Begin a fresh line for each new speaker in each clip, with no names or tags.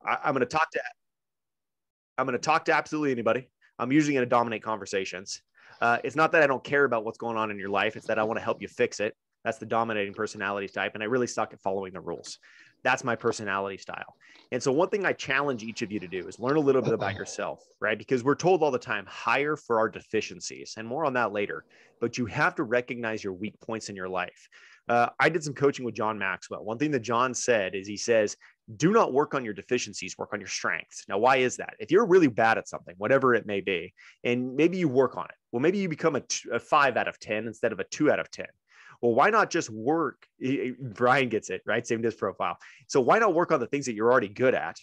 I'm going to talk to absolutely anybody. I'm usually going to dominate conversations. It's not that I don't care about what's going on in your life. It's that I want to help you fix it. That's the dominating personality type. And I really suck at following the rules. That's my personality style. And so one thing I challenge each of you to do is learn a little bit about yourself, right? Because we're told all the time, hire for our deficiencies, and more on that later, but you have to recognize your weak points in your life. I did some coaching with John Maxwell. One thing that John said is he says, do not work on your deficiencies, work on your strengths. Now, why is that? If you're really bad at something, whatever it may be, and maybe you work on it, well, maybe you become a 5 out of 10 instead of a 2 out of 10. Well, why not just work? Brian gets it, right? Saved his profile. So why not work on the things that you're already good at,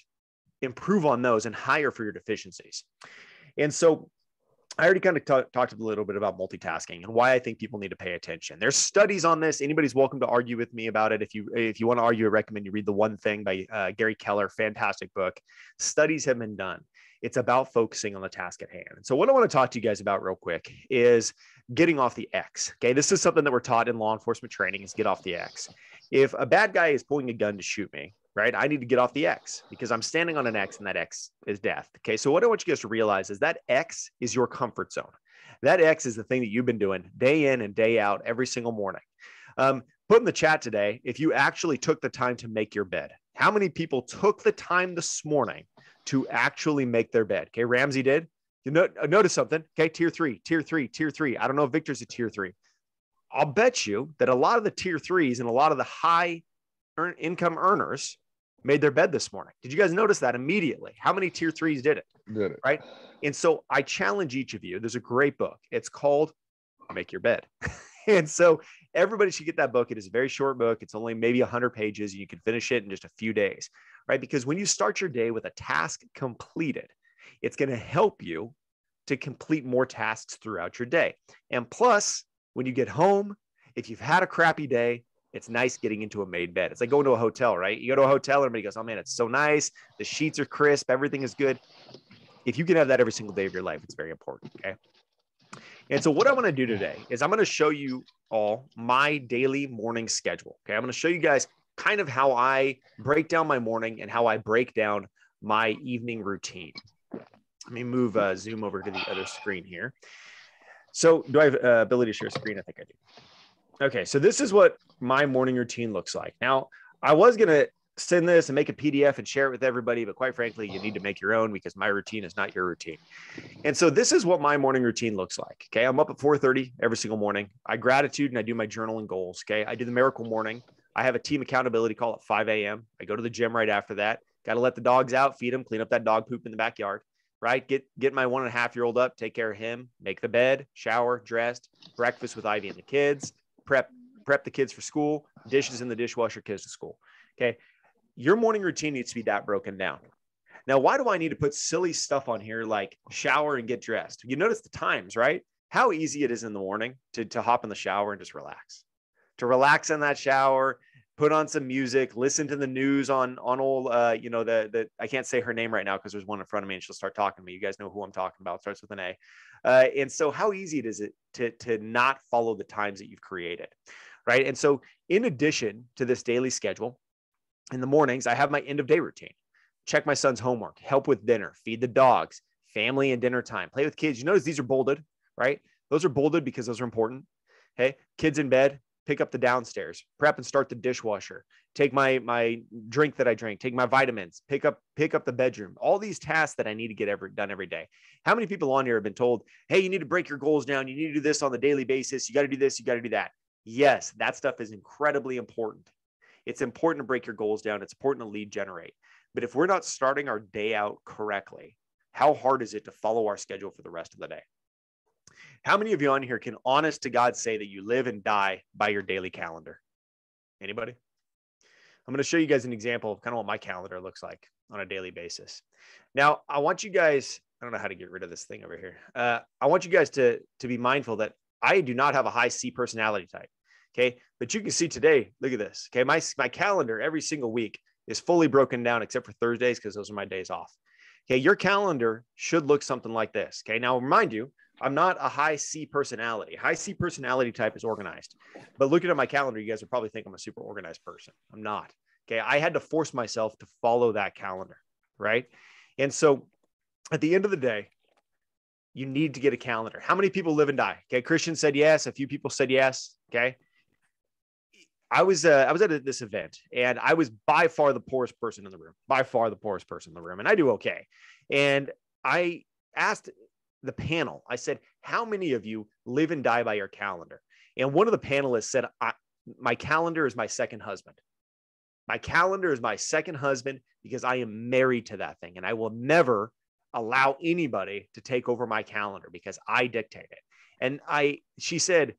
improve on those, and hire for your deficiencies? And so I already kind of talked a little bit about multitasking and why I think people need to pay attention. There's studies on this. Anybody's welcome to argue with me about it. If you want to argue, I recommend you read The One Thing by Gary Keller. Fantastic book. Studies have been done. It's about focusing on the task at hand. And so what I want to talk to you guys about real quick is getting off the X. Okay. This is something that we're taught in law enforcement training, is get off the X. If a bad guy is pulling a gun to shoot me, right, I need to get off the X because I'm standing on an X and that X is death. Okay. So what I want you guys to realize is that X is your comfort zone. That X is the thing that you've been doing day in and day out every single morning. Put in the chat today if you actually took the time to make your bed. How many people took the time this morning to actually make their bed? Okay, Ramsey did. You notice something. Okay, tier 3, tier 3, tier 3. I don't know if Victor's a tier 3. I'll bet you that a lot of the tier 3s and a lot of the high income earners made their bed this morning. Did you guys notice that immediately? How many tier 3s did it?
Did it.
Right? And so I challenge each of you. There's a great book. It's called Make Your Bed. And so everybody should get that book. It is a very short book. It's only maybe 100 pages. You can finish it in just a few days, right? Because when you start your day with a task completed, it's going to help you to complete more tasks throughout your day. And plus, when you get home, if you've had a crappy day, it's nice getting into a made bed. It's like going to a hotel, right? You go to a hotel, everybody goes, oh man, it's so nice. The sheets are crisp. Everything is good. If you can have that every single day of your life, it's very important, okay? And so what I want to do today is I'm going to show you all my daily morning schedule. Okay. I'm going to show you guys kind of how I break down my morning and how I break down my evening routine. Let me move Zoom over to the other screen here. So do I have ability to share screen? I think I do. Okay. So this is what my morning routine looks like. Now, I was going to send this and make a PDF and share it with everybody, but quite frankly, you need to make your own because my routine is not your routine. And so this is what my morning routine looks like. Okay. I'm up at 4:30 every single morning. I gratitude and I do my journal and goals. Okay. I do the miracle morning. I have a team accountability call at 5 a.m. I go to the gym right after that. Got to let the dogs out, feed them, clean up that dog poop in the backyard, right? Get my 1.5-year-old up, take care of him, make the bed, shower, dressed, breakfast with Ivy and the kids, prep the kids for school, dishes in the dishwasher, kids to school. Okay. Your morning routine needs to be that broken down. Now, why do I need to put silly stuff on here like shower and get dressed? You notice the times, right? How easy it is in the morning to hop in the shower and just relax. To relax in that shower, put on some music, listen to the news on old, the I can't say her name right now because there's one in front of me and she'll start talking to me. You guys know who I'm talking about. It starts with an A. And so how easy it is to not follow the times that you've created, right? And so in addition to this daily schedule, in the mornings, I have my end of day routine. Check my son's homework, help with dinner, feed the dogs, family and dinner time, play with kids. You notice these are bolded, right? Those are bolded because those are important. Okay. Kids in bed, pick up the downstairs, prep and start the dishwasher, take my drink that I drink, take my vitamins, pick up the bedroom, all these tasks that I need to get done every day. How many people on here have been told, hey, you need to break your goals down. You need to do this on the daily basis. You got to do this. You got to do that. Yes, that stuff is incredibly important. It's important to break your goals down. It's important to lead generate. But if we're not starting our day out correctly, how hard is it to follow our schedule for the rest of the day? How many of you on here can honest to God say that you live and die by your daily calendar? Anybody? I'm going to show you guys an example of kind of what my calendar looks like on a daily basis. Now, I want you guys, I don't know how to get rid of this thing over here. I want you guys to be mindful that I do not have a high C personality type. Okay. But you can see today, look at this. Okay. My calendar every single week is fully broken down except for Thursdays because those are my days off. Okay. Your calendar should look something like this. Okay. Now, remind you, I'm not a high C personality. High C personality type is organized. But looking at my calendar, you guys would probably think I'm a super organized person. I'm not. Okay. I had to force myself to follow that calendar. right? And so at the end of the day, you need to get a calendar. How many people live and die? Okay. Christian said yes. A few people said yes. Okay. I was at this event, and I was by far the poorest person in the room, and I do okay. And I asked the panel, I said, how many of you live and die by your calendar? And one of the panelists said, my calendar is my second husband. My calendar is my second husband because I am married to that thing, and I will never allow anybody to take over my calendar because I dictate it. And she said,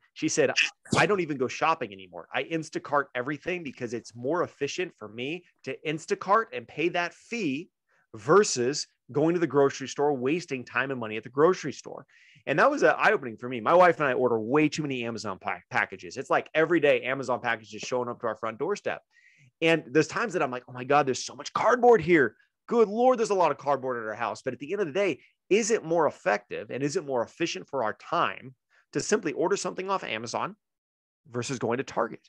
I don't even go shopping anymore. I Instacart everything because it's more efficient for me to Instacart and pay that fee versus going to the grocery store, wasting time and money at the grocery store. And that was an eye-opening for me. My wife and I order way too many Amazon packages. It's like every day Amazon packages showing up to our front doorstep. And there's times that I'm like, oh my God, there's so much cardboard here. Good Lord, there's a lot of cardboard at our house. But at the end of the day, is it more effective and is it more efficient for our time to simply order something off Amazon versus going to Target,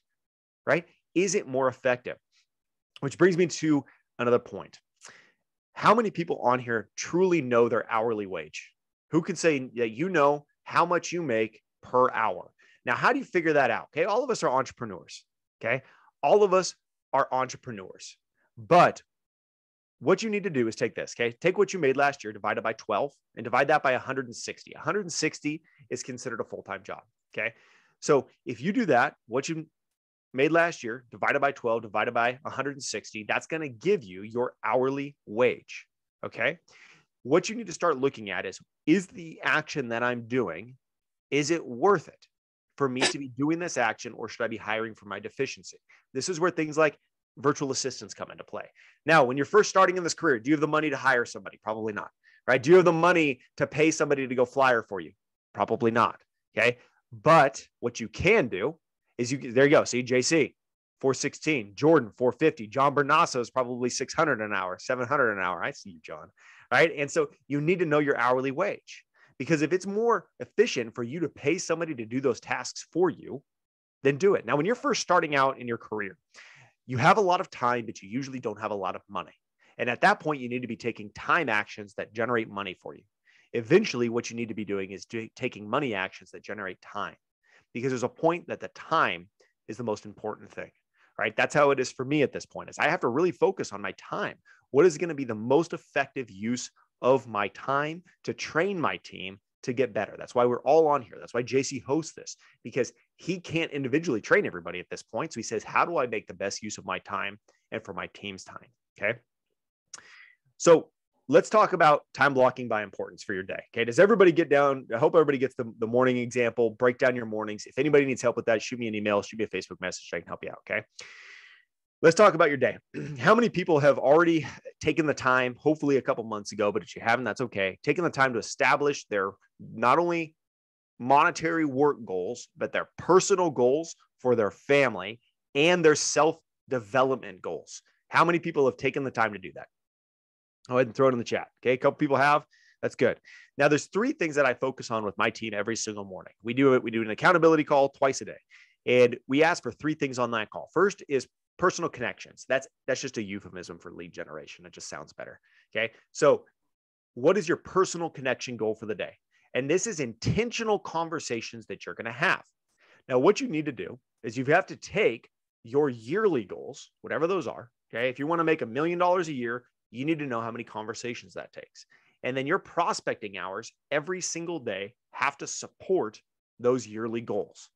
right? Is it more effective? Which brings me to another point. How many people on here truly know their hourly wage? Who can say that you know how much you make per hour? Now, how do you figure that out? Okay, all of us are entrepreneurs. Okay, all of us are entrepreneurs. But what you need to do is take this, okay? Take what you made last year, divide it by 12, and divide that by 160. 160 is considered a full-time job, okay? So if you do that, what you made last year, divided by 12, divided by 160, that's going to give you your hourly wage, okay? What you need to start looking at is the action that I'm doing, is it worth it for me to be doing this action, or should I be hiring for my deficiency? This is where things like virtual assistants come into play. Now, when you're first starting in this career, do you have the money to hire somebody? Probably not, right? Do you have the money to pay somebody to go flyer for you? Probably not, okay? But what you can do is there you go. See, JC, 416, Jordan, 450, John Bernasso is probably 600 an hour, 700 an hour. I see you, John, right? And so you need to know your hourly wage, because if it's more efficient for you to pay somebody to do those tasks for you, then do it. Now, when you're first starting out in your career, you have a lot of time, but you usually don't have a lot of money. And at that point, you need to be taking time actions that generate money for you. Eventually, what you need to be doing is taking money actions that generate time, because there's a point that the time is the most important thing, right? That's how it is for me at this point, is I have to really focus on my time. What is going to be the most effective use of my time to train my team to get better? That's why we're all on here. That's why JC hosts this, because he can't individually train everybody at this point. So he says, how do I make the best use of my time and for my team's time? Okay. So let's talk about time blocking by importance for your day. Okay. Does everybody get down? I hope everybody gets the morning example, break down your mornings. If anybody needs help with that, shoot me an email, shoot me a Facebook message. I can help you out. Okay. Let's talk about your day. How many people have already taken the time, hopefully a couple months ago, but if you haven't, that's okay, taken the time to establish their not only monetary work goals, but their personal goals for their family and their self-development goals? How many people have taken the time to do that? Go ahead and throw it in the chat. Okay, a couple people have. That's good. Now, there's three things that I focus on with my team every single morning. We do an accountability call twice a day, and we ask for three things on that call. First is personal connections. That's just a euphemism for lead generation. It just sounds better. Okay. So what is your personal connection goal for the day? And this is intentional conversations that you're going to have. Now, what you need to do is you have to take your yearly goals, whatever those are. Okay. If you want to make $1 million a year, you need to know how many conversations that takes. And then your prospecting hours every single day have to support those yearly goals.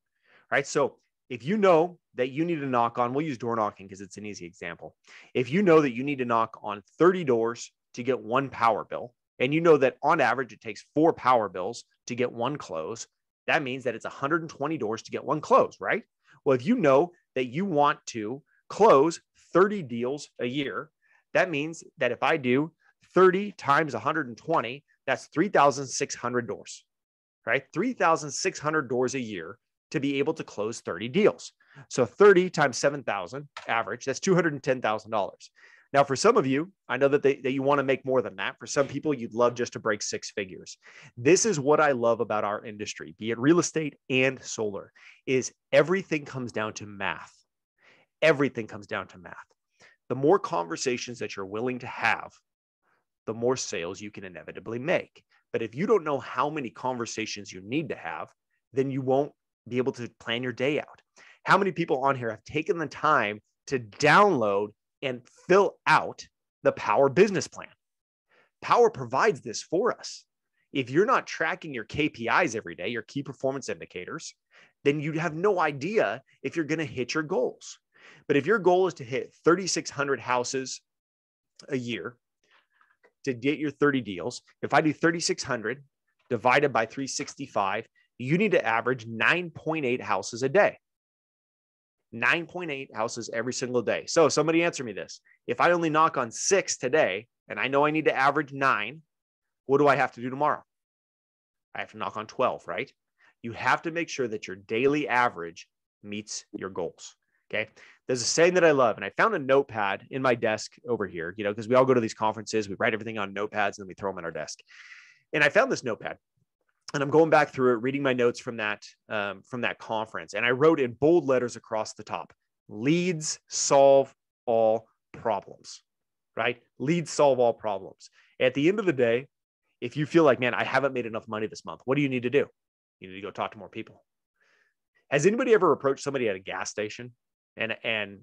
Right. So if you know that you need to knock on, we'll use door knocking because it's an easy example. If you know that you need to knock on 30 doors to get one power bill, and you know that on average it takes 4 power bills to get one close, that means that it's 120 doors to get one close, right? Well, if you know that you want to close 30 deals a year, that means that if I do 30 times 120, that's 3,600 doors, right? 3,600 doors a year to be able to close 30 deals. So 30 times 7,000 average, that's $210,000. Now, for some of you, I know that you want to make more than that. For some people, you'd love just to break 6 figures. This is what I love about our industry, be it real estate and solar, is everything comes down to math. Everything comes down to math. The more conversations that you're willing to have the more sales you can inevitably make. But if you don't know how many conversations you need to have, then you won't be able to plan your day out. How many people on here have taken the time to download and fill out the Powur business plan? Powur provides this for us. If you're not tracking your KPIs every day, your key performance indicators, then you have no idea if you're going to hit your goals. But if your goal is to hit 3,600 houses a year to get your 30 deals, if I do 3,600 divided by 365, you need to average 9.8 houses a day. 9.8 houses every single day. So somebody answer me this. If I only knock on 6 today, and I know I need to average 9, what do I have to do tomorrow? I have to knock on 12, right? You have to make sure that your daily average meets your goals. Okay. There's a saying that I love, and I found a notepad in my desk over here, because we all go to these conferences, we write everything on notepads and then we throw them in our desk. And I found this notepad, and I'm going back through it, reading my notes from that conference. And I wrote in bold letters across the top, leads solve all problems, right? Leads solve all problems. At the end of the day, if you feel like, man, I haven't made enough money this month, what do you need to do? You need to go talk to more people. Has anybody ever approached somebody at a gas station and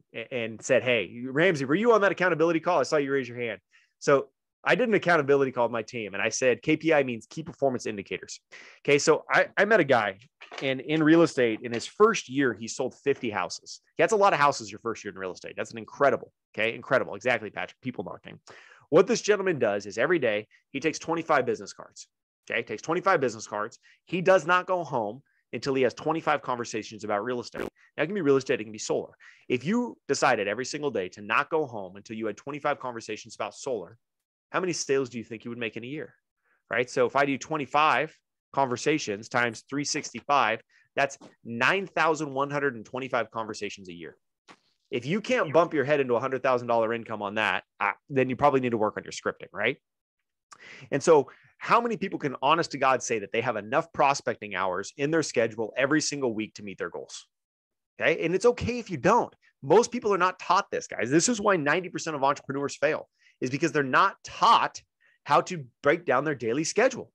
said, hey, Ramsey, were you on that accountability call? I saw you raise your hand. So I did an accountability call with my team, and I said, KPI means key performance indicators. Okay. So I met a guy, and in real estate, in his first year, he sold 50 houses. That's a lot of houses your first year in real estate. That's an incredible. Okay. Incredible. Exactly, Patrick. People marketing. What this gentleman does is every day he takes 25 business cards. Okay. Takes 25 business cards. He does not go home until he has 25 conversations about real estate. Now, it can be real estate, it can be solar. If you decided every single day to not go home until you had 25 conversations about solar, how many sales do you think you would make in a year? Right? So if I do 25 conversations times 365, that's 9,125 conversations a year. If you can't bump your head into $100,000 income on that, then you probably need to work on your scripting, right? And so how many people can honest to God say that they have enough prospecting hours in their schedule every single week to meet their goals? Okay. And it's okay if you don't. Most people are not taught this, guys. This is why 90% of entrepreneurs fail, is because they're not taught how to break down their daily schedule,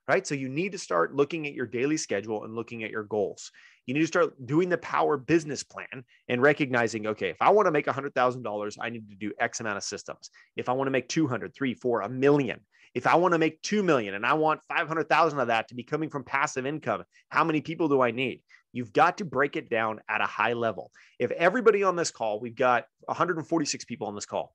right? So you need to start looking at your daily schedule and looking at your goals. You need to start doing the Powur business plan and recognizing, okay, if I want to make $100,000, I need to do X amount of systems. If I want to make 200, 3, 4, a million, if I want to make 2 million and I want 500,000 of that to be coming from passive income, how many people do I need? You've got to break it down at a high level. If everybody on this call, we've got 146 people on this call,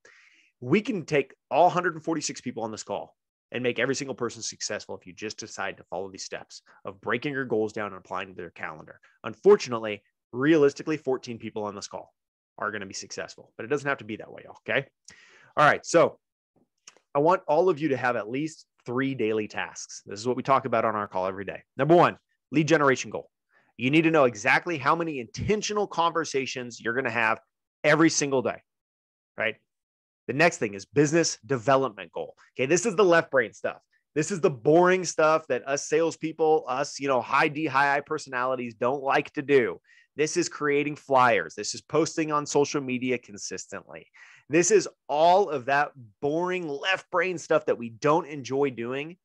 we can take all 146 people on this call and make every single person successful if you just decide to follow these steps of breaking your goals down and applying to their calendar. Unfortunately, realistically, 14 people on this call are going to be successful, but it doesn't have to be that way. Okay. All right. So I want all of you to have at least 3 daily tasks. This is what we talk about on our call every day. Number 1, lead generation goal. You need to know exactly how many intentional conversations you're going to have every single day, right? The next thing is business development goal. Okay. This is the left brain stuff. This is the boring stuff that us salespeople, us, high D, high I personalities don't like to do. This is creating flyers. This is posting on social media consistently. This is all of that boring left brain stuff that we don't enjoy doing,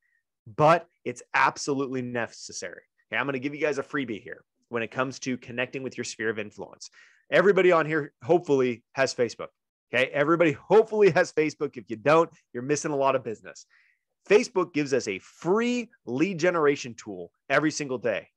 but it's absolutely necessary. Okay, I'm going to give you guys a freebie here when it comes to connecting with your sphere of influence. Everybody on here hopefully has Facebook. Okay, everybody hopefully has Facebook. If you don't, you're missing a lot of business. Facebook gives us a free lead generation tool every single day,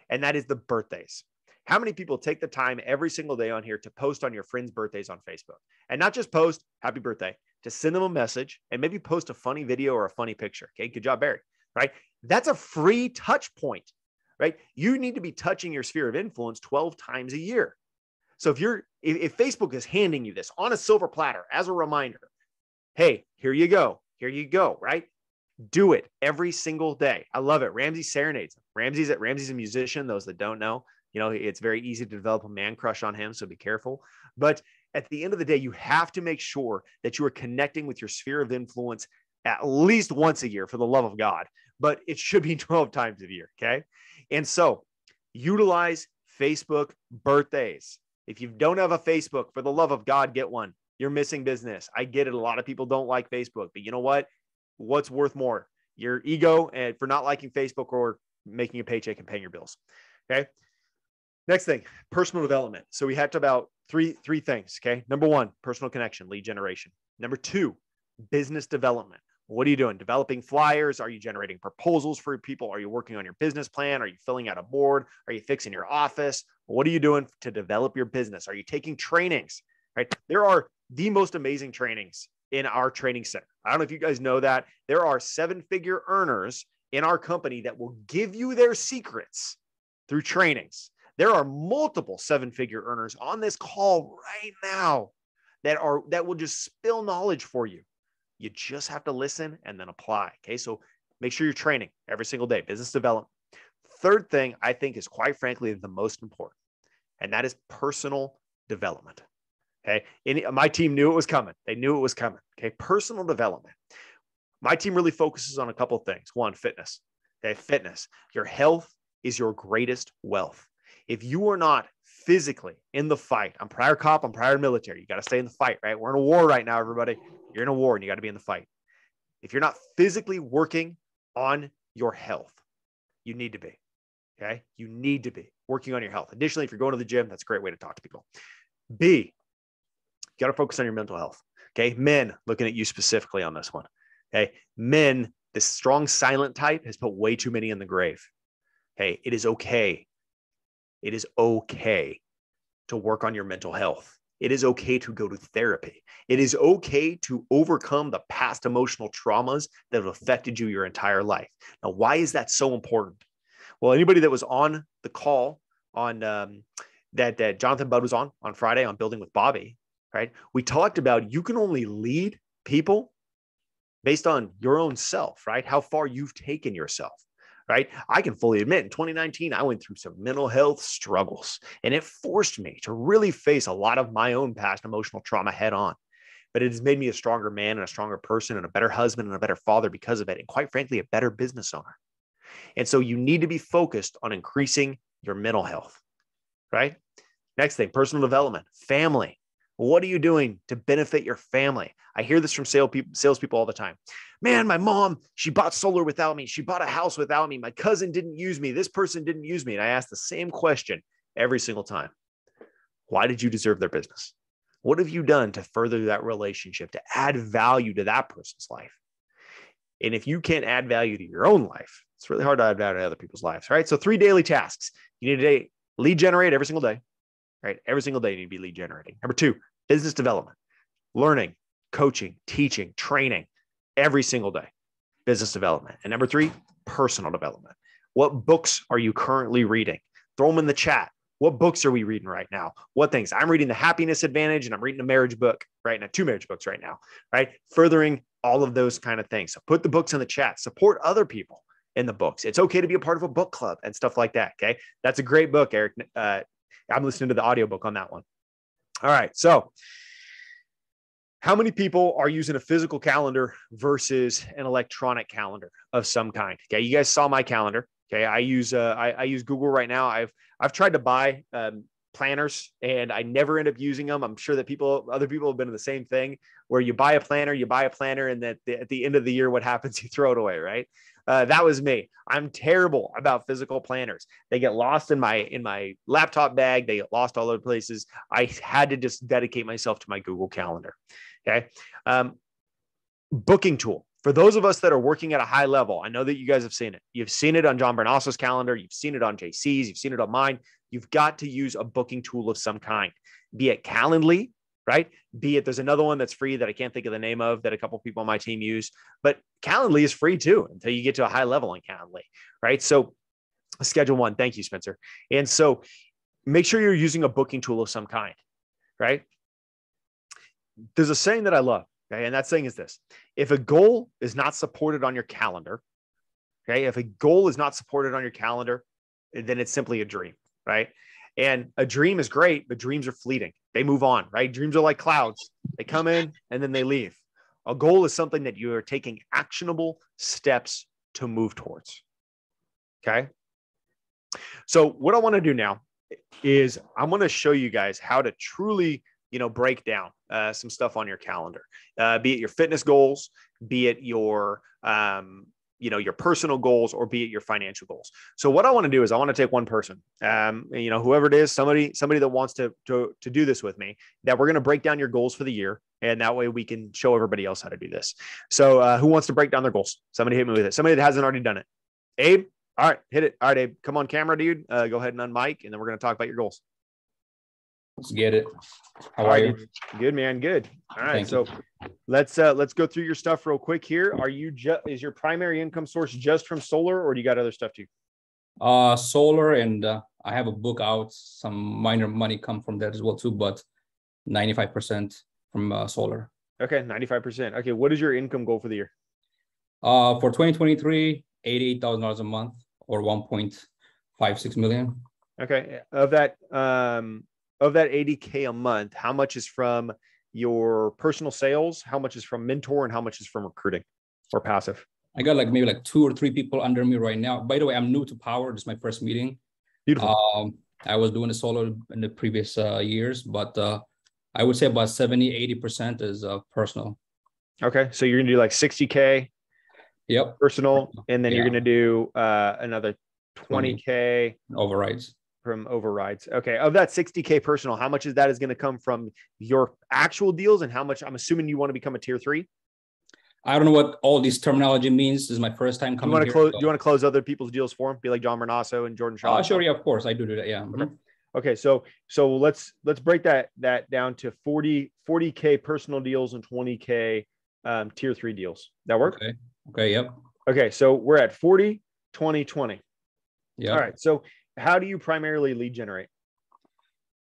and that is the birthdays. How many people take the time every single day on here to post on your friends' birthdays on Facebook? And not just post happy birthday, to send them a message and maybe post a funny video or a funny picture. Okay, good job, Barry, right? That's a free touch point, right? You need to be touching your sphere of influence 12 times a year. So if Facebook is handing you this on a silver platter as a reminder, hey, here you go, right? Do it every single day. I love it. Ramsey serenades him. Ramsey's a musician. Those that don't know, it's very easy to develop a man crush on him. So be careful. But at the end of the day, you have to make sure that you are connecting with your sphere of influence at least once a year, for the love of God, but it should be 12 times a year. Okay. And so utilize Facebook birthdays. If you don't have a Facebook, for the love of God, get one. You're missing business. I get it. A lot of people don't like Facebook, but you know what? what's worth more, your ego and for not liking Facebook or making a paycheck and paying your bills. Okay. Next thing, personal development. So we had to about three things. Okay. Number one, personal connection, lead generation. Number two, business development. What are you doing? Developing flyers? Are you generating proposals for people? Are you working on your business plan? Are you filling out a board? Are you fixing your office? What are you doing to develop your business? Are you taking trainings? Right? There are the most amazing trainings in our training center. I don't know if you guys know that. There are 7-figure earners in our company that will give you their secrets through trainings. There are multiple 7-figure earners on this call right now that will just spill knowledge for you. You just have to listen and then apply. Okay. So make sure you're training every single day, business development. Third thing I think is quite frankly the most important, and that is personal development. Okay. My team knew it was coming. They knew it was coming. Okay. Personal development. My team really focuses on a couple of things. One, fitness. Okay. Fitness. Your health is your greatest wealth. If you are not physically in the fight, I'm prior cop, I'm prior military. You got to stay in the fight, right? We're in a war right now, everybody. You're in a war and you got to be in the fight. If you're not physically working on your health, you need to be. Okay. You need to be working on your health. Additionally, if you're going to the gym, that's a great way to talk to people. B, you got to focus on your mental health. Okay. Men, looking at you specifically on this one. Okay. Men, this strong silent type has put way too many in the grave. Okay. It is okay. It is okay to work on your mental health. It is okay to go to therapy. It is okay to overcome the past emotional traumas that have affected you your entire life. Now, why is that so important? Well, anybody that was on the call on that Jonathan Budd was on Friday on Building with Bobby, right? We talked about you can only lead people based on your own self, right? How far you've taken yourself. Right? I can fully admit in 2019, I went through some mental health struggles and it forced me to really face a lot of my own past emotional trauma head on. But it has made me a stronger man and a stronger person and a better husband and a better father because of it. And quite frankly, a better business owner. And so you need to be focused on increasing your mental health, right? Next thing, personal development, family. What are you doing to benefit your family? I hear this from salespeople all the time. Man, my mom, she bought solar without me. She bought a house without me. My cousin didn't use me. This person didn't use me. And I ask the same question every single time. Why did you deserve their business? What have you done to further that relationship, to add value to that person's life? And if you can't add value to your own life, it's really hard to add value to other people's lives, right? So 3 daily tasks. You need to lead generate every single day, right? Every single day you need to be lead generating. Number 2, business development, learning, coaching, teaching, training every single day, business development. And number 3, personal development. What books are you currently reading? Throw them in the chat. What books are we reading right now? What things? I'm reading The Happiness Advantage and I'm reading a marriage book right now, 2 marriage books right now, right? Furthering all of those kind of things. So put the books in the chat, support other people in the books. It's okay to be a part of a book club and stuff like that. Okay. That's a great book, Eric. I'm listening to the audiobook on that one. All right. So how many people are using a physical calendar versus an electronic calendar of some kind? Okay. You guys saw my calendar. Okay. I use Google right now. I've tried to buy planners and I never end up using them. I'm sure that other people have been in the same thing where you buy a planner, and that at the end of the year, what happens? You throw it away. Right. That was me. I'm terrible about physical planners. They get lost in my laptop bag. They get lost all over places. I had to just dedicate myself to my Google Calendar. Okay. Booking tool. For those of us that are working at a high level, I know that you guys have seen it. You've seen it on John Bernasso's calendar. You've seen it on JC's. You've seen it on mine. You've got to use a booking tool of some kind, be it Calendly, right? Be it, there's another one that's free that I can't think of the name of that a couple of people on my team use, but Calendly is free too until you get to a high level in Calendly, right? So schedule one. Thank you, Spencer. And so make sure you're using a booking tool of some kind, right? There's a saying that I love. Okay. And that saying is this: if a goal is not supported on your calendar, okay, if a goal is not supported on your calendar, then it's simply a dream, right? And a dream is great, but dreams are fleeting. They move on, right? Dreams are like clouds. They come in and then they leave. A goal is something that you are taking actionable steps to move towards. Okay. So what I want to do now is I'm going to show you guys how to truly break down some stuff on your calendar, be it your fitness goals, be it your, your personal goals, or be it your financial goals. So what I want to do is I want to take one person, whoever it is, somebody that wants to do this with me, that we're going to break down your goals for the year. And that way we can show everybody else how to do this. So who wants to break down their goals? Somebody hit me with it. Somebody that hasn't already done it. Abe. All right, hit it. All right, Abe, come on camera, dude. Go ahead and unmic, and then we're going to talk about your goals.
Let's get it. How
are
you?
Dude. Good, man. Good. All right.
Thank
So
you.
let's go through your stuff real quick here. Is your primary income source just from solar, or do you got other stuff too?
Solar, and I have a book out. Some minor money come from that as well too, but 95% from solar.
Okay, 95%. Okay, what is your income goal for the year?
For 2023, $88,000 a month, or 1.56 million.
Okay, of that 80K a month, how much is from your personal sales? How much is from mentor, and how much is from recruiting or passive?
I got maybe 2 or 3 people under me right now. By the way, I'm new to Powur. This is my first meeting.
Beautiful.
I was doing the solo in the previous years, but I would say about 70-80% is personal.
Okay, so you're gonna do 60K.
Yep.
Personal, and then you're gonna do another 20K
overrides.
From overrides. Okay, of that 60K personal, how much of that is going to come from your actual deals, and how much? I'm assuming you want to become a tier 3.
I don't know what all this terminology means. This is my first time coming here.
Do you want to close other people's deals for them? Be like John Bernasso and Jordan Shaw?
Sure. Yeah, of course. I do that. Yeah.
Okay. Okay. So let's break that down to 40K personal deals and 20K tier 3 deals. That work?
Okay. Yep.
Okay. So we're at 40, 20, 20.
Yeah.
All right. So how do you primarily lead generate?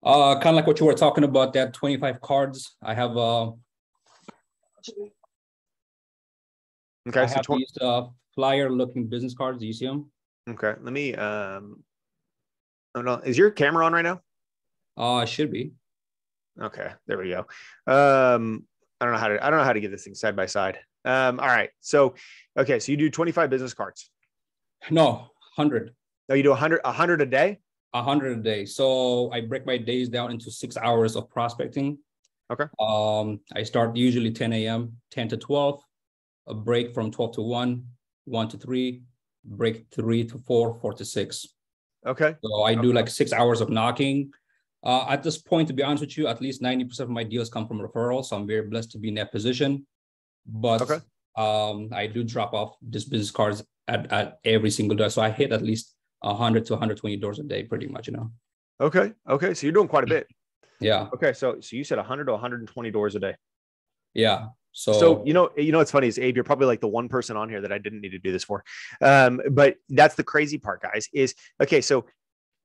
Kind of like what you were talking about, that 25 cards. I have
okay,
I have these flyer looking business cards. Do you see them?
Okay. Let me is your camera on right now?
It should be.
Okay, there we go. I don't know how to get this thing side by side. All right. So okay, so you do 25 business cards.
No, 100.
No, you do 100 a day?
100 a day. So I break my days down into 6 hours of prospecting.
Okay.
I start usually 10 a.m., 10 to 12, a break from 12 to 1, 1 to 3, break 3 to 4, 4 to 6.
Okay.
So I do 6 hours of knocking. At this point, to be honest with you, at least 90% of my deals come from referrals. So I'm very blessed to be in that position. But I do drop off these business cards at every single day. So I hit at least 100 to 120 doors a day, pretty much,
Okay. So you're doing quite a bit.
Yeah.
Okay. So you said 100 to 120 doors a day.
Yeah.
So what's funny is, Abe, you're probably the one person on here that I didn't need to do this for. But that's the crazy part, guys, is okay. So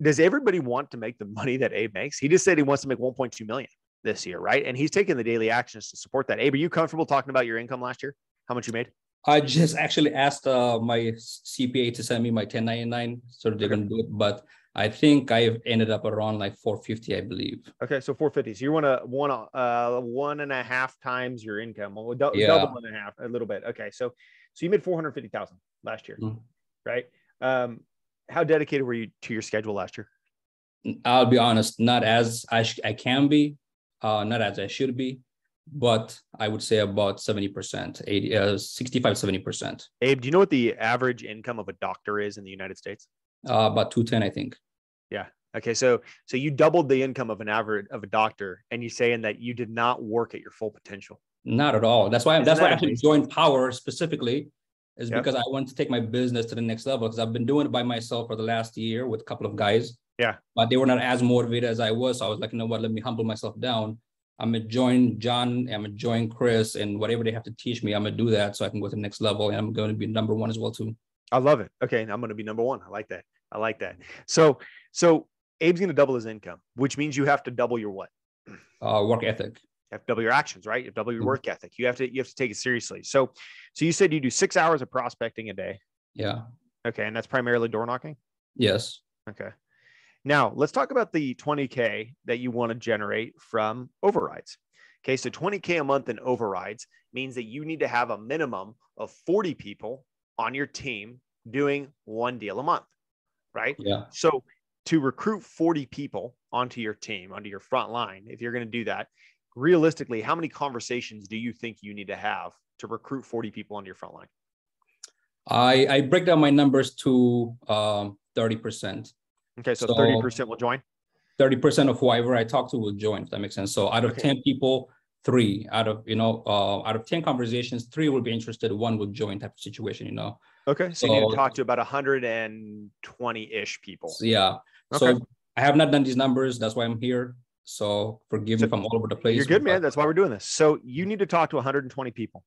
does everybody want to make the money that Abe makes? He just said he wants to make 1.2 million this year, right? And he's taking the daily actions to support that. Abe, are you comfortable talking about your income last year? How much you made?
I just actually asked my CPA to send me my 1099, so they're going to do it. But I think I've ended up around 450, I believe.
Okay, so 450. So you want to 1.5 times your income. Well, double and a half, a little bit. Okay, so you made 450,000 last year, right? How dedicated were you to your schedule last year?
I'll be honest, not as I can be, not as I should be. But I would say about 70%, 65, 70%.
Abe, do you know what the average income of a doctor is in the United States?
About 210, I think.
Yeah. Okay. So you doubled the income of a doctor, and you're saying that you did not work at your full potential.
Not at all. That's why I actually joined Powur specifically, is because I wanted to take my business to the next level, because I've been doing it by myself for the last year with a couple of guys.
Yeah.
But they were not as motivated as I was. So I was like, you know what, let me humble myself down. I'm going to join John, I'm going to join Chris, and whatever they have to teach me, I'm going to do that so I can go to the next level. And I'm going to be number one as well, too.
I love it. Okay. And I'm going to be number one. I like that. So Abe's going to double his income, which means you have to double your what?
Work ethic.
You have to double your actions, right? You have to double your work ethic. You have to take it seriously. So you said you do 6 hours of prospecting a day.
Yeah.
Okay. And that's primarily door knocking?
Yes.
Okay. Now, let's talk about the 20K that you want to generate from overrides. Okay, so 20K a month in overrides means that you need to have a minimum of 40 people on your team doing one deal a month, right?
Yeah.
So to recruit 40 people onto your team, onto your front line, if you're going to do that, realistically, how many conversations do you think you need to have to recruit 40 people onto your front line?
I break down my numbers to 30%.
Okay, so 30% will join?
30% of whoever I talk to will join, if that makes sense. So out of 10 people, 3 out of 10 conversations, 3 will be interested, 1 will join type of situation, you know.
Okay, so you need to talk to about 120-ish people.
Yeah. Okay. So I have not done these numbers. That's why I'm here. So forgive me if I'm all over the place.
You're good, man. That's why we're doing this. So you need to talk to 120 people,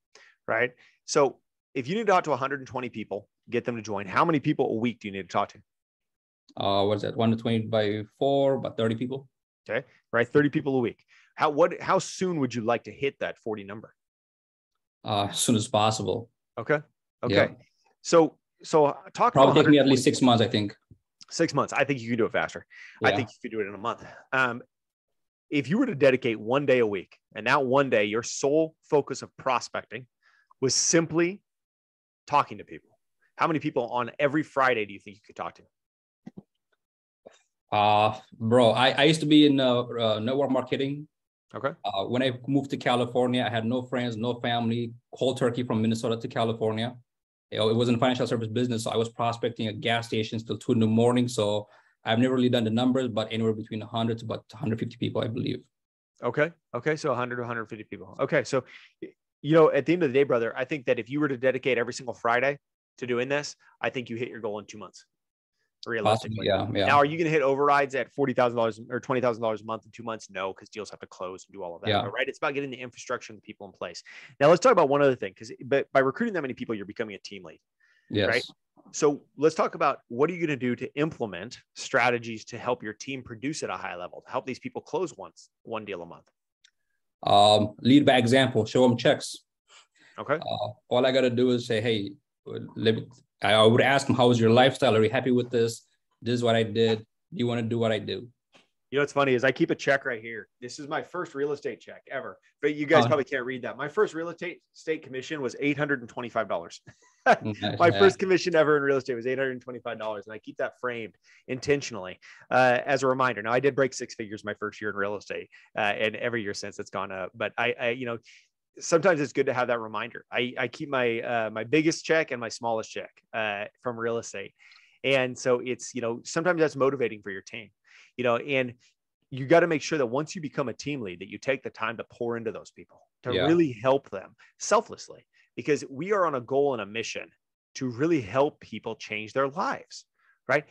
right? So if you need to talk to 120 people, get them to join, how many people a week do you need to talk to?
What is that? 120 by 4, about 30 people.
Okay, right? 30 people a week. How soon would you like to hit that 40 number?
As soon as possible.
Okay.
Yeah.
So talk
probably take me at least 6 months, I think.
6 months. I think you could do it faster. Yeah. I think you could do it in a month. If you were to dedicate 1 day a week, and now 1 day, your sole focus of prospecting was simply talking to people, how many people on every Friday do you think you could talk to?
Bro, I used to be in network marketing.
Okay.
When I moved to California, I had no friends, no family, cold turkey from Minnesota to California. It was in financial service business. So I was prospecting at gas stations till 2 a.m. So I've never really done the numbers, but anywhere between 100 to about 150 people, I believe.
Okay. So 100 to 150 people. Okay. So, at the end of the day, brother, I think that if you were to dedicate every single Friday to doing this, I think you hit your goal in 2 months. Realistically.
Possibly, yeah.
Now, are you going to hit overrides at $40,000 or $20,000 a month in 2 months? No, because deals have to close and do all of that.
Yeah.
But, right. It's about getting the infrastructure and the people in place. Now, let's talk about one other thing, but by recruiting that many people, you're becoming a team lead.
Yes.
Right. So let's talk about what are you going to do to implement strategies to help your team produce at a high level, to help these people close one deal a month?
Lead by example, show them checks.
Okay.
All I got to do is say, hey, I would ask them, how was your lifestyle? Are you happy with this? This is what I did. Do you want to do what I do?
What's funny is I keep a check right here. This is my first real estate check ever, but you guys probably can't read that. My first real estate commission was $825. My first commission ever in real estate was $825. And I keep that framed intentionally as a reminder. Now I did break 6 figures my first year in real estate and every year since it's gone up, but I sometimes it's good to have that reminder. I keep my biggest check and my smallest check from real estate. And so it's, sometimes that's motivating for your team, and you got to make sure that once you become a team lead, that you take the time to pour into those people, to really help them selflessly, because we are on a goal and a mission to really help people change their lives. Right.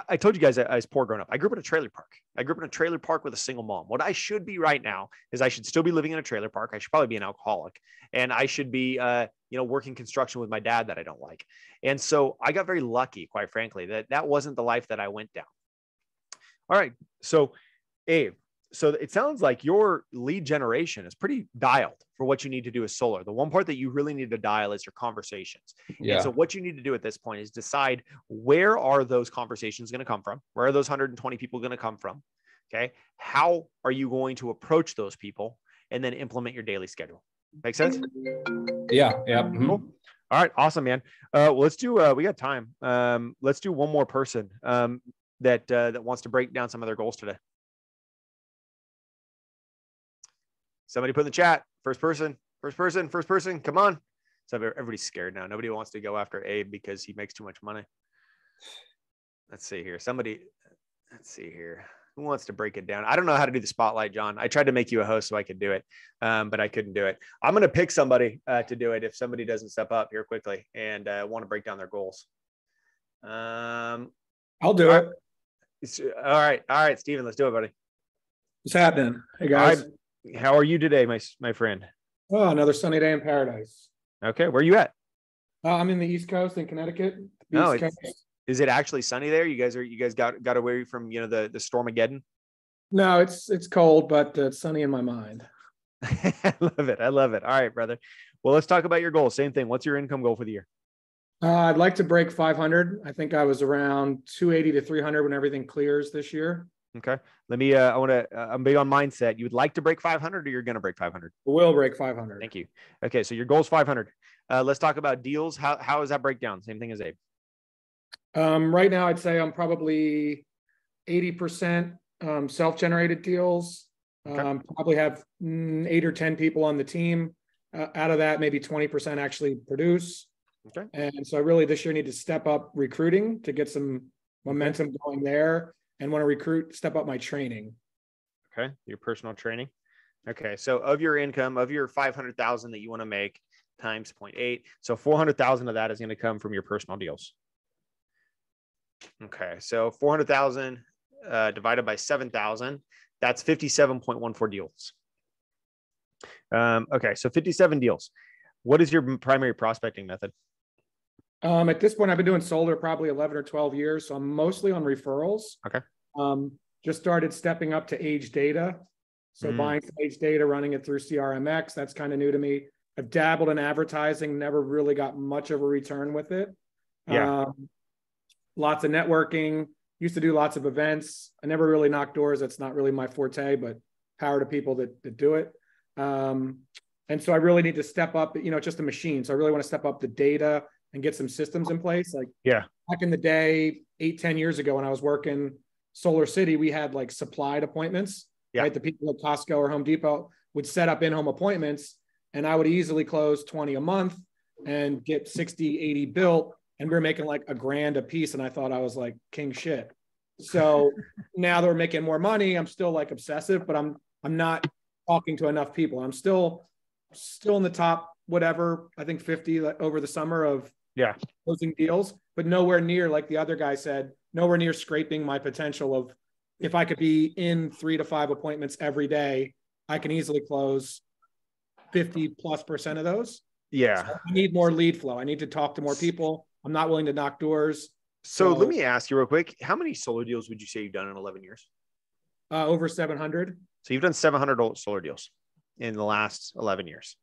I told you guys I was poor growing up. I grew up in a trailer park. I grew up in a trailer park with a single mom. What I should be right now is I should still be living in a trailer park. I should probably be an alcoholic, and I should be, working construction with my dad that I don't like. And so I got very lucky, quite frankly, that wasn't the life that I went down. All right. So Abe, so it sounds like your lead generation is pretty dialed for what you need to do as solar. The one part that you really need to dial is your conversations. Yeah. And so what you need to do at this point is decide, where are those conversations going to come from? Where are those 120 people going to come from? Okay. How are you going to approach those people and then implement your daily schedule? Make sense?
Yeah. Mm-hmm.
Cool. All right. Awesome, man. Let's do, we got time. Let's do one more person that wants to break down some of their goals today. Somebody put in the chat, first person. Come on. So everybody's scared now. Nobody wants to go after Abe because he makes too much money. Let's see here. Who wants to break it down? I don't know how to do the spotlight, John. I tried to make you a host so I could do it, but I couldn't do it. I'm going to pick somebody to do it if somebody doesn't step up here quickly and want to break down their goals.
I'll do it.
All right, Steven, let's do it, buddy.
What's happening? Hey, guys.
How are you today, my friend?
Oh, another sunny day in paradise.
Okay, where are you at?
I'm in the East Coast in Connecticut.
Is it actually sunny there? You guys got away from the Stormageddon?
No, it's cold, but it's sunny in my mind.
I love it. All right, brother. Well, let's talk about your goals. Same thing. What's your income goal for the year?
I'd like to break 500. I think I was around 280 to 300 when everything clears this year.
Okay. I'm big on mindset. You would like to break 500 or you're going to break 500?
We'll break 500.
Thank you. Okay. So your goal is 500. Let's talk about deals. How is that breakdown? Same thing as Abe.
Right now, I'd say I'm probably 80% self-generated deals. Okay. Probably have 8 or 10 people on the team. Out of that, maybe 20% actually produce.
Okay.
And so I really this year need to step up recruiting to get some momentum going there, and want to step up my training.
Okay. Your personal training. Okay. So of your income, of your 500,000 that you want to make times 0.8. So 400,000 of that is going to come from your personal deals. Okay. So 400,000 divided by 7,000, that's 57.14 deals. Okay. So 57 deals. What is your primary prospecting method?
At this point, I've been doing solar probably 11 or 12 years. So I'm mostly on referrals.
Okay.
Just started stepping up to age data. So buying some age data, running it through CRMX. That's kind of new to me. I've dabbled in advertising, never really got much of a return with it.
Yeah.
Lots of networking, used to do lots of events. I never really knocked doors. That's not really my forte, but power to people that do it. And so I really need to step up, just a machine. So I really want to step up the data and get some systems in place. Like back in the day, 8-10 years ago, when I was working Solar City, we had like supplied appointments, right? The people at Costco or Home Depot would set up in-home appointments, and I would easily close 20 a month and get 60, 80 built. And we were making like $1,000 a piece. And I thought I was like king shit. So now that we're making more money, I'm still like obsessive, but I'm not talking to enough people. I'm still in the top, whatever, I think 50 over the summer of closing deals, but nowhere near, like the other guy said, nowhere near scraping my potential of, if I could be in 3 to 5 appointments every day, I can easily close 50+% of those.
Yeah.
So I need more lead flow. I need to talk to more people. I'm not willing to knock doors.
So let me ask you real quick, how many solar deals would you say you've done in 11 years?
Over 700.
So you've done 700 solar deals in the last 11 years.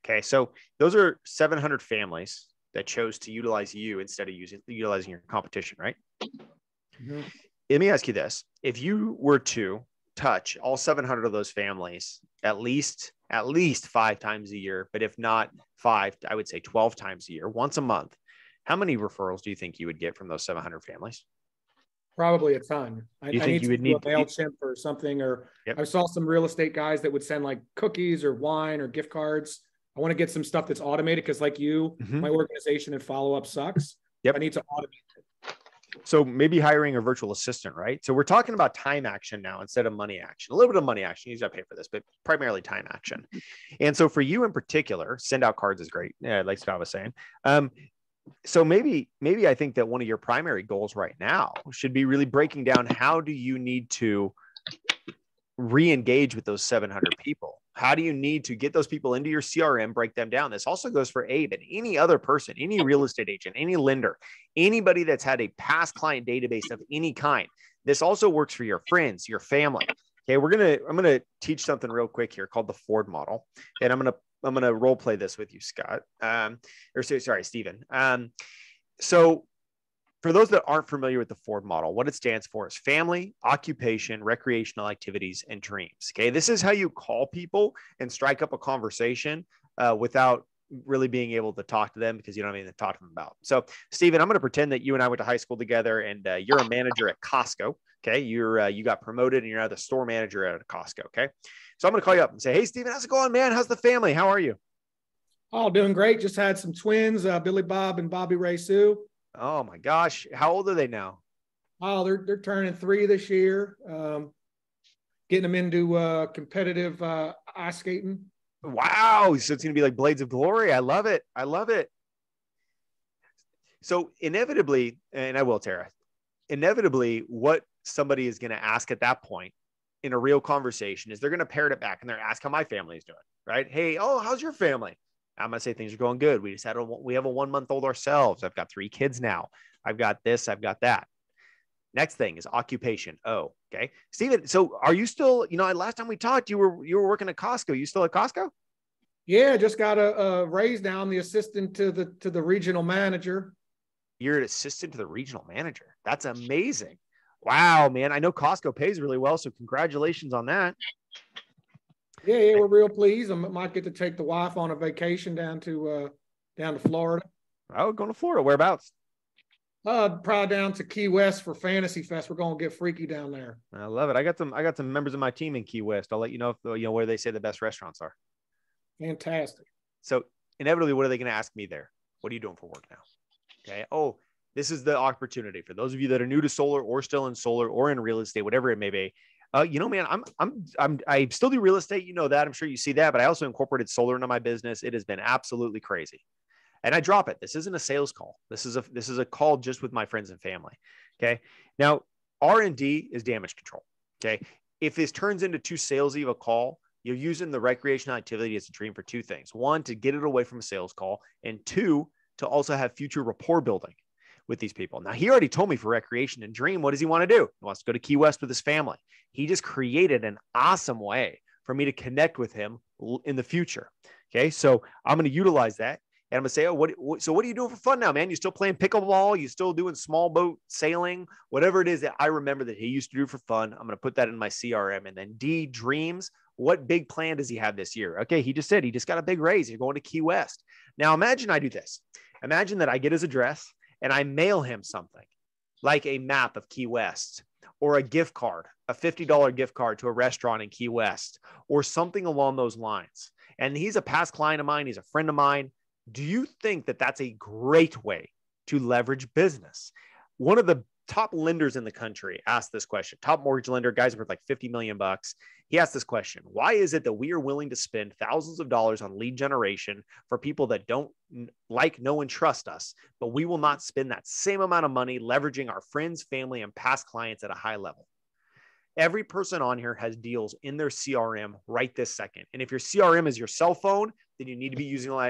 Okay. So those are 700 families that chose to utilize you instead of utilizing your competition, right? Mm-hmm. Let me ask you this. If you were to touch all 700 of those families at least 5 times a year, but if not 5, I would say 12 times a year, once a month, how many referrals do you think you would get from those 700 families?
Probably a ton. I need to do a MailChimp or something, or I saw some real estate guys that would send like cookies or wine or gift cards. I want to get some stuff that's automated because like you, my organization and follow-up sucks. I need to automate it.
So maybe hiring a virtual assistant, right? So we're talking about time action now instead of money action. A little bit of money action. You got to pay for this, but primarily time action. And so for you in particular, send out cards is great. Yeah, like Scott was saying. So maybe I think that one of your primary goals right now should be really breaking down how do you need to re-engage with those 700 people? How do you need to get those people into your CRM, break them down? This also goes for Abe and any other person, any real estate agent, any lender, anybody that's had a past client database of any kind. This also works for your friends, your family. Okay, I'm gonna teach something real quick here called the Ford model, and I'm gonna role play this with you, Scott. Stephen. So for those that aren't familiar with the Ford model, what it stands for is family, occupation, recreational activities, and dreams. Okay, this is how you call people and strike up a conversation without really being able to talk to them because you don't have anything to talk to them about. So, Stephen, I'm going to pretend that you and I went to high school together, and you're a manager at Costco. Okay, you got promoted, and you're now the store manager at a Costco. Okay, so I'm going to call you up and say, "Hey, Stephen, how's it going, man? How's the family? How are you?"
Oh, doing great. Just had some twins, Billy Bob and Bobby Ray Sue.
Oh my gosh. How old are they now?
Oh, they're turning 3 this year. Getting them into competitive ice skating.
Wow. So it's going to be like Blades of Glory. I love it. I love it. So inevitably, and I will, Tara, inevitably what somebody is going to ask at that point in a real conversation is they're going to parrot it back and they're ask how my family is doing, right? Hey, oh, how's your family? I'm going to say things are going good. We have a 1-month-old ourselves. I've got 3 kids now. I've got this, I've got that. Next thing is occupation. Oh, okay. Stephen, so are you still, last time we talked, you were working at Costco. You still at Costco?
Yeah, just got a raise now. I'm the assistant to the regional manager.
You're an assistant to the regional manager. That's amazing. Wow, man. I know Costco pays really well, so congratulations on that.
Yeah, we're real pleased. I might get to take the wife on a vacation down to Florida.
Oh, going to Florida. Whereabouts?
Probably down to Key West for Fantasy Fest. We're going to get freaky down there.
I love it. I got some members of my team in Key West. I'll let you know if where they say the best restaurants are.
Fantastic.
So inevitably, what are they going to ask me there? What are you doing for work now? Okay. Oh, this is the opportunity for those of you that are new to solar or still in solar or in real estate, whatever it may be. Man, I still do real estate. You know that. I'm sure you see that, but I also incorporated solar into my business. It has been absolutely crazy. And I drop it. This isn't a sales call. This is a call just with my friends and family. Okay. Now, R&D is damage control. Okay. If this turns into too salesy of a call, you're using the recreational activity as a dream for two things. One, to get it away from a sales call, and two, to also have future rapport building with these people. Now, he already told me for recreation and dream, what does he want to do? He wants to go to Key West with his family. He just created an awesome way for me to connect with him in the future. Okay. So I'm going to utilize that. And I'm going to say, so what are you doing for fun now, man? You still playing pickleball? You still doing small boat sailing? Whatever it is that I remember that he used to do for fun, I'm going to put that in my CRM. And then D, dreams. What big plan does he have this year? Okay, he just said he just got a big raise. You're going to Key West. Now, imagine I do this. Imagine that I get his address and I mail him something like a map of Key West or a gift card, a $50 gift card to a restaurant in Key West or something along those lines. And he's a past client of mine. He's a friend of mine. Do you think that that's a great way to leverage business? One of the top lenders in the country asked this question. Top mortgage lender, guys worth like 50 million bucks. He asked this question. Why is it that we are willing to spend thousands of dollars on lead generation for people that don't like, know, and trust us, but we will not spend that same amount of money leveraging our friends, family, and past clients at a high level? Every person on here has deals in their CRM right this second. And if your CRM is your cell phone, then you need to be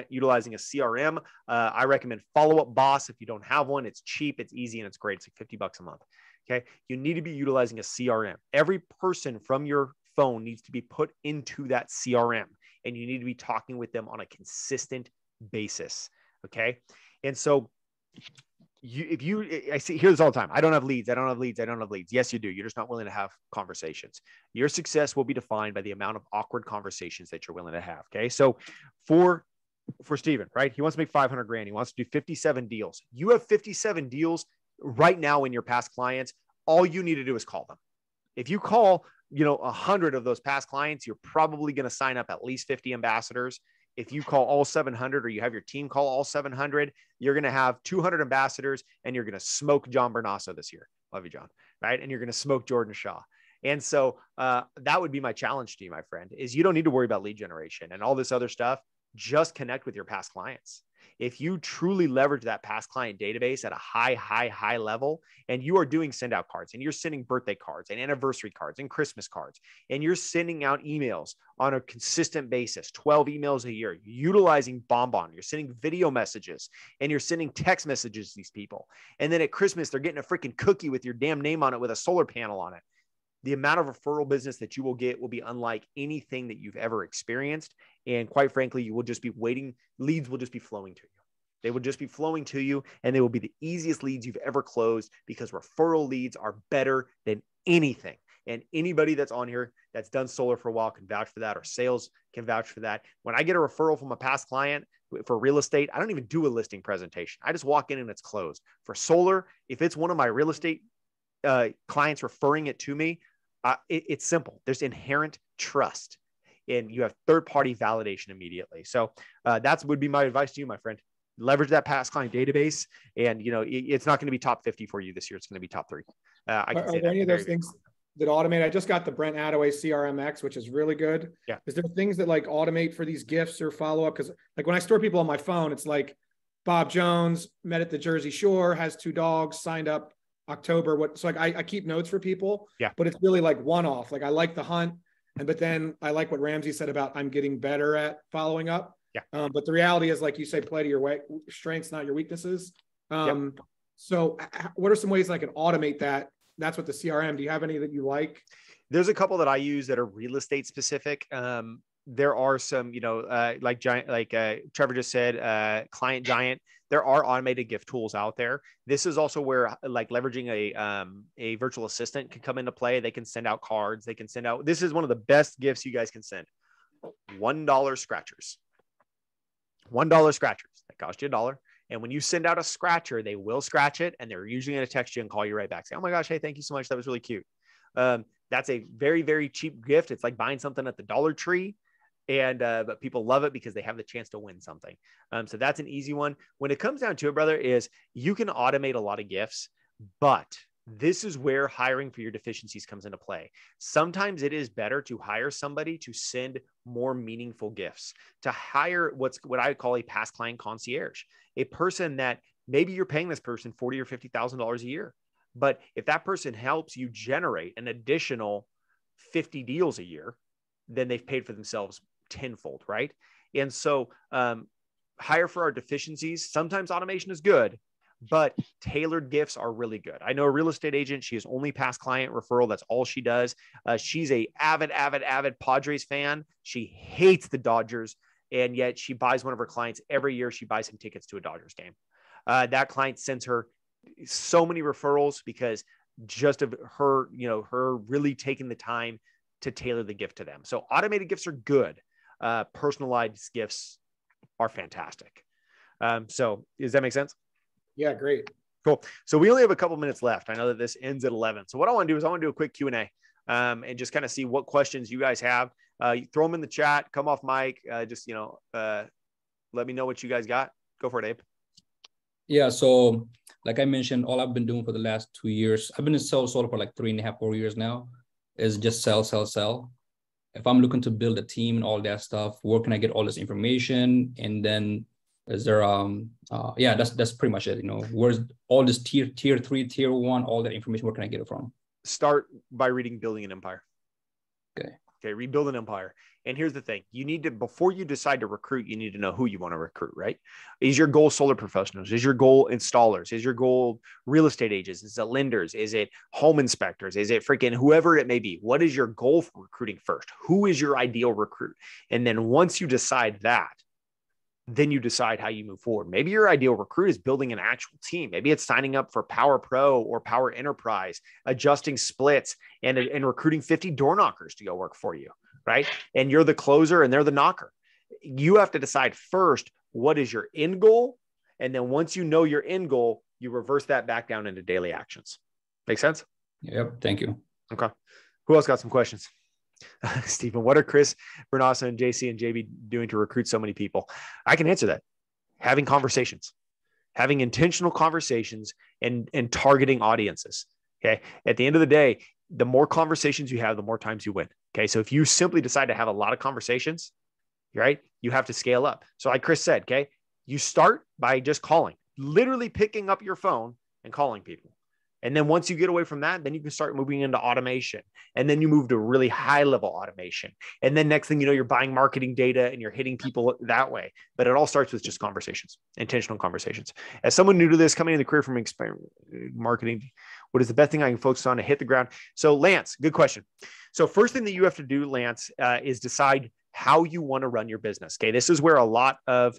utilizing a CRM. I recommend Follow Up Boss. If you don't have one, it's cheap, it's easy, and it's great. It's like 50 bucks a month. Okay. You need to be utilizing a CRM. Every person from your phone needs to be put into that CRM, and you need to be talking with them on a consistent basis. Okay. And so I hear this all the time. I don't have leads. I don't have leads. I don't have leads. Yes, you do. You're just not willing to have conversations. Your success will be defined by the amount of awkward conversations that you're willing to have. Okay. So for Steven, right? He wants to make 500 grand. He wants to do 57 deals. You have 57 deals right now in your past clients. All you need to do is call them. If you call, 100 of those past clients, you're probably going to sign up at least 50 ambassadors. If you call all 700 or you have your team call all 700, you're going to have 200 ambassadors and you're going to smoke John Bernasso this year. Love you, John. Right. And you're going to smoke Jordan Shaw. And so that would be my challenge to you, my friend, is you don't need to worry about lead generation and all this other stuff. Just connect with your past clients. If you truly leverage that past client database at a high level, and you are doing send out cards and you're sending birthday cards and anniversary cards and Christmas cards, and you're sending out emails on a consistent basis, 12 emails a year, utilizing Bonbon, you're sending video messages and you're sending text messages to these people. And then at Christmas, they're getting a freaking cookie with your damn name on it with a solar panel on it. The amount of referral business that you will get will be unlike anything that you've ever experienced. And quite frankly, you will just be waiting. Leads will just be flowing to you. They will just be flowing to you, and they will be the easiest leads you've ever closed, because referral leads are better than anything. And anybody that's on here that's done solar for a while can vouch for that, or sales can vouch for that. When I get a referral from a past client for real estate, I don't even do a listing presentation. I just walk in and it's closed. For solar, if it's one of my real estate clients referring it to me, it's simple. There's inherent trust, and you have third-party validation immediately. So that would be my advice to you, my friend. Leverage that past client database, and it's not going to be top 50 for you this year. It's going to be top 3. I can say that. Are
any of those things that automate? I just got the Brent Attaway CRMX, which is really good.
Yeah.
Is there things that like automate for these gifts or follow up? Because like when I store people on my phone, it's like Bob Jones met at the Jersey Shore, has 2 dogs, signed up October. So like I keep notes for people.
Yeah.
But it's really like one-off. Like I like the hunt, but then I like what Ramsey said about I'm getting better at following up.
Yeah.
But the reality is, like you say, play to your strengths, not your weaknesses. So what are some ways I can automate that? That's what the CRM. Do you have any that you like?
There's a couple that I use that are real estate specific. There are some, like Trevor just said, Client Giant. There are automated gift tools out there. This is also where like leveraging a virtual assistant can come into play. They can send out cards. They can send out. This is one of the best gifts you guys can send. $1 scratchers. $1 scratchers that cost you $1. And when you send out a scratcher, they will scratch it, and they're usually going to text you and call you right back. Say, "Oh my gosh, hey, thank you so much. That was really cute." That's a very, very cheap gift. It's like buying something at the Dollar Tree. but people love it because they have the chance to win something. So that's an easy one. When it comes down to it, brother, is you can automate a lot of gifts, but this is where hiring for your deficiencies comes into play. Sometimes it is better to hire somebody to send more meaningful gifts, to hire what I call a past client concierge, a person that maybe you're paying this person $40,000 or $50,000 a year. But if that person helps you generate an additional 50 deals a year, then they've paid for themselves tenfold, right? And so hire for our deficiencies. Sometimes automation is good, but tailored gifts are really good. I know a real estate agent. She is only past client referral. That's all she does. She's a avid Padres fan. She hates the Dodgers, and yet she buys one of her clients every year. She buys him tickets to a Dodgers game. That client sends her so many referrals because just of her, her really taking the time to tailor the gift to them. So automated gifts are good. Personalized gifts are fantastic. So does that make sense?
Yeah, great.
Cool. So we only have a couple minutes left. I know that this ends at 11. So what I want to do is I want to do a quick Q&A and just kind of see what questions you guys have. You throw them in the chat, come off mic, just, let me know what you guys got. Go for it, Abe.
Yeah. So like I mentioned, all I've been doing for the last 2 years, I've been in solar for like 3.5, 4 years now, is just sell. If I'm looking to build a team and all that stuff, where can I get all this information? And then is there, that's pretty much it. Where's all this tier 3, tier 1, all that information, where can I get it from?
Start by reading Building an Empire.
Okay.
Rebuild an empire. And here's the thing. You need to, before you decide to recruit, you need to know who you want to recruit, right? Is your goal solar professionals? Is your goal installers? Is your goal real estate agents? Is it lenders? Is it home inspectors? Is it freaking whoever it may be? What is your goal for recruiting first? Who is your ideal recruit? And then once you decide that, then you decide how you move forward. Maybe your ideal recruit is building an actual team. Maybe it's signing up for Powur Pro or Powur Enterprise, adjusting splits and recruiting 50 door knockers to go work for you, right? And you're the closer and they're the knocker. You have to decide first, what is your end goal? And then once you know your end goal, you reverse that back down into daily actions. Make sense?
Yep. Thank you.
Okay. Who else got some questions? Stephen, what are Chris, Bernasa, and JC and JB doing to recruit so many people? I can answer that. Having conversations, having intentional conversations and targeting audiences. Okay. At the end of the day, the more conversations you have, the more times you win. Okay. So if you simply decide to have a lot of conversations, right, you have to scale up. So like Chris said, okay, you start by just calling, literally picking up your phone and calling people. And then once you get away from that, then you can start moving into automation. And then you move to really high level automation. And then next thing you know, you're buying marketing data and you're hitting people that way. But it all starts with just conversations, intentional conversations. As someone new to this, coming in the career from marketing, what is the best thing I can focus on to hit the ground? So Lance, good question. So first thing that you have to do, Lance, is decide how you want to run your business. Okay. This is where a lot of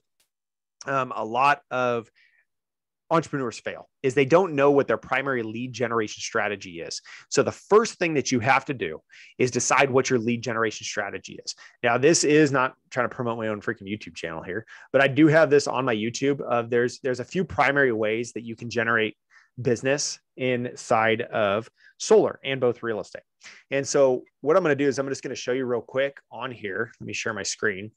entrepreneurs fail, is they don't know what their primary lead generation strategy is. So the first thing that you have to do is decide what your lead generation strategy is. Now, this is not trying to promote my own freaking YouTube channel here, but I do have this on my YouTube. There's a few primary ways that you can generate business inside of solar and both real estate. And so what I'm going to do is I'm just going to show you real quick on here. Let me share my screen,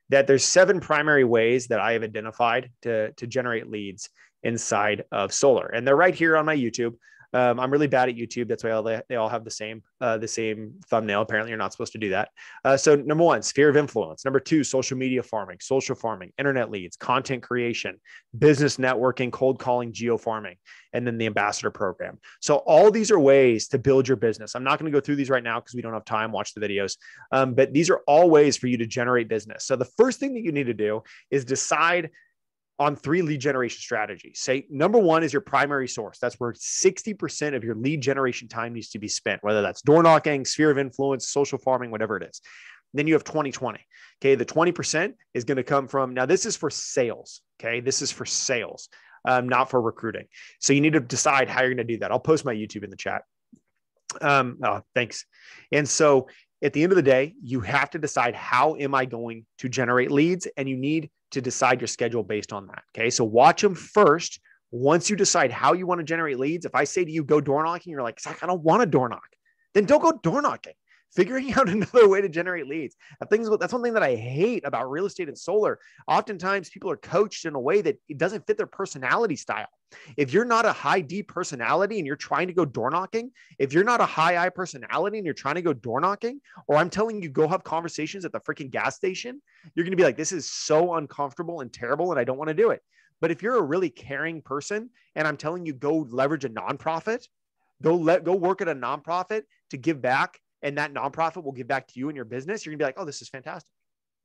that there's 7 primary ways that I have identified to generate leads inside of solar. And they're right here on my YouTube. I'm really bad at YouTube. That's why they all have the same thumbnail. Apparently you're not supposed to do that. So number 1, sphere of influence. Number 2, social media farming, social farming, internet leads, content creation, business networking, cold calling, geo farming, and then the ambassador program. So all these are ways to build your business. I'm not going to go through these right now because we don't have time. Watch the videos. But these are all ways for you to generate business. So the first thing that you need to do is decide on 3 lead generation strategies. Say number 1 is your primary source. That's where 60% of your lead generation time needs to be spent, whether that's door knocking, sphere of influence, social farming, whatever it is. Then you have 20-20. Okay. The 20% is going to come from, now this is for sales. Okay. This is for sales, not for recruiting. So you need to decide how you're going to do that. I'll post my YouTube in the chat. Thanks. And so at the end of the day, you have to decide, how am I going to generate leads? And you need to decide your schedule based on that. Okay. So watch them first. Once you decide how you want to generate leads, if I say to you, go door knocking, you're like, Zach, I don't want to door knock. Then don't go door knocking. figuring out another way to generate leads. That's one thing that I hate about real estate and solar. Oftentimes people are coached in a way that it doesn't fit their personality style. If you're not a high D personality and you're trying to go door knocking, if you're not a high I personality and you're trying to go door knocking, or I'm telling you, go have conversations at the freaking gas station, you're going to be like, this is so uncomfortable and terrible, and I don't want to do it. But if you're a really caring person and I'm telling you, go leverage a nonprofit, go work at a nonprofit to give back, and that nonprofit will give back to you and your business, you're gonna be like, oh, this is fantastic.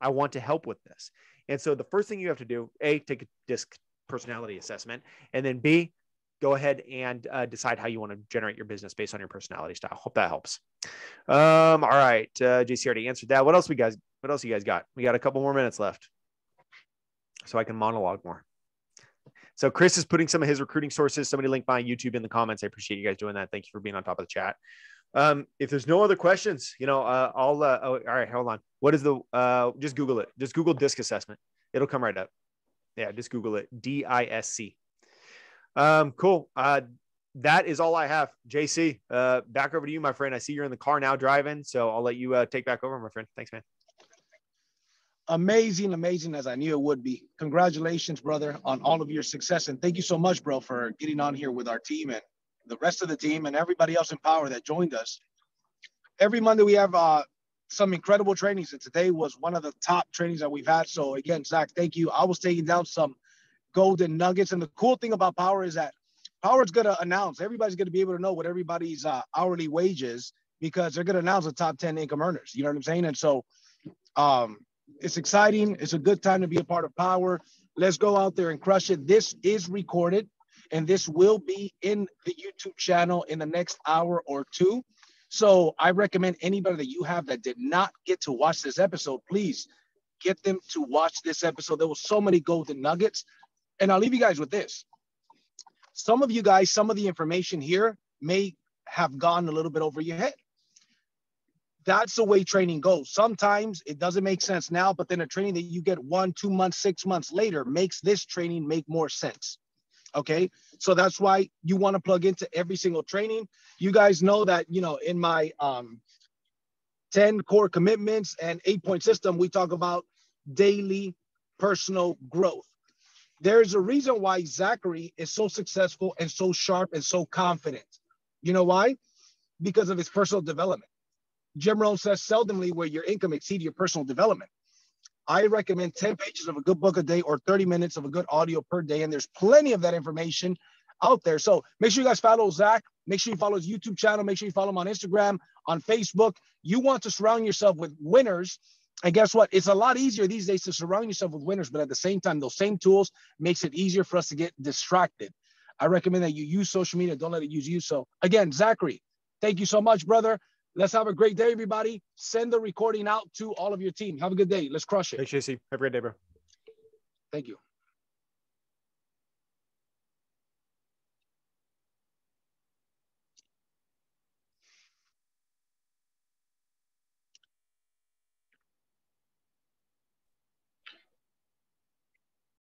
I want to help with this. And so the first thing you have to do, A, take a DISC personality assessment, and then B, go ahead and decide how you want to generate your business based on your personality style. Hope that helps. All right. JC already answered that. What else you guys got? We got a couple more minutes left so I can monologue more. So Chris is putting some of his recruiting sources, somebody linked by YouTube in the comments. I appreciate you guys doing that. Thank you for being on top of the chat. If there's no other questions, all right, hold on. What is just Google it. Just Google DISC assessment. It'll come right up. Yeah. Just Google it. DISC. Cool. That is all I have. JC, back over to you, my friend. I see you're in the car now driving, so I'll let you take back over, my friend. Thanks, man.
Amazing as I knew it would be. Congratulations, brother, on all of your success. And thank you so much, bro, for getting on here with our team and the rest of the team and everybody else in Powur that joined us. Every Monday we have some incredible trainings, and today was one of the top trainings that we've had. So again, Zach, thank you. I was taking down some golden nuggets. And the cool thing about Powur is that Powur's going to announce, everybody's going to be able to know what everybody's hourly wage is, because they're going to announce the top 10 income earners. You know what I'm saying? And so it's exciting. It's a good time to be a part of Powur. Let's go out there and crush it. This is recorded, and this will be in the YouTube channel in the next hour or two. So I recommend anybody that you have that did not get to watch this episode, please get them to watch this episode. There were so many golden nuggets. And I'll leave you guys with this. Some of you guys, some of the information here may have gone a little bit over your head. That's the way training goes. Sometimes it doesn't make sense now, but then a training that you get 1, 2 months, 6 months later makes this training make more sense. Okay. So that's why you want to plug into every single training. You guys know that, in my 10 core commitments and 8-point system, we talk about daily personal growth. There's a reason why Zachary is so successful and so sharp and so confident. You know why? Because of his personal development. Jim Rohn says seldomly where your income exceeds your personal development. I recommend 10 pages of a good book a day or 30 minutes of a good audio per day. And there's plenty of that information out there. So make sure you guys follow Zach. Make sure you follow his YouTube channel. Make sure you follow him on Instagram, on Facebook. You want to surround yourself with winners. And guess what? It's a lot easier these days to surround yourself with winners, but at the same time, those same tools makes it easier for us to get distracted. I recommend that you use social media. Don't let it use you. So again, Zachary, thank you so much, brother. Let's have a great day, everybody. Send the recording out to all of your team. Have a good day. Let's crush it.
Thanks, JC. Have a great day, bro.
Thank you.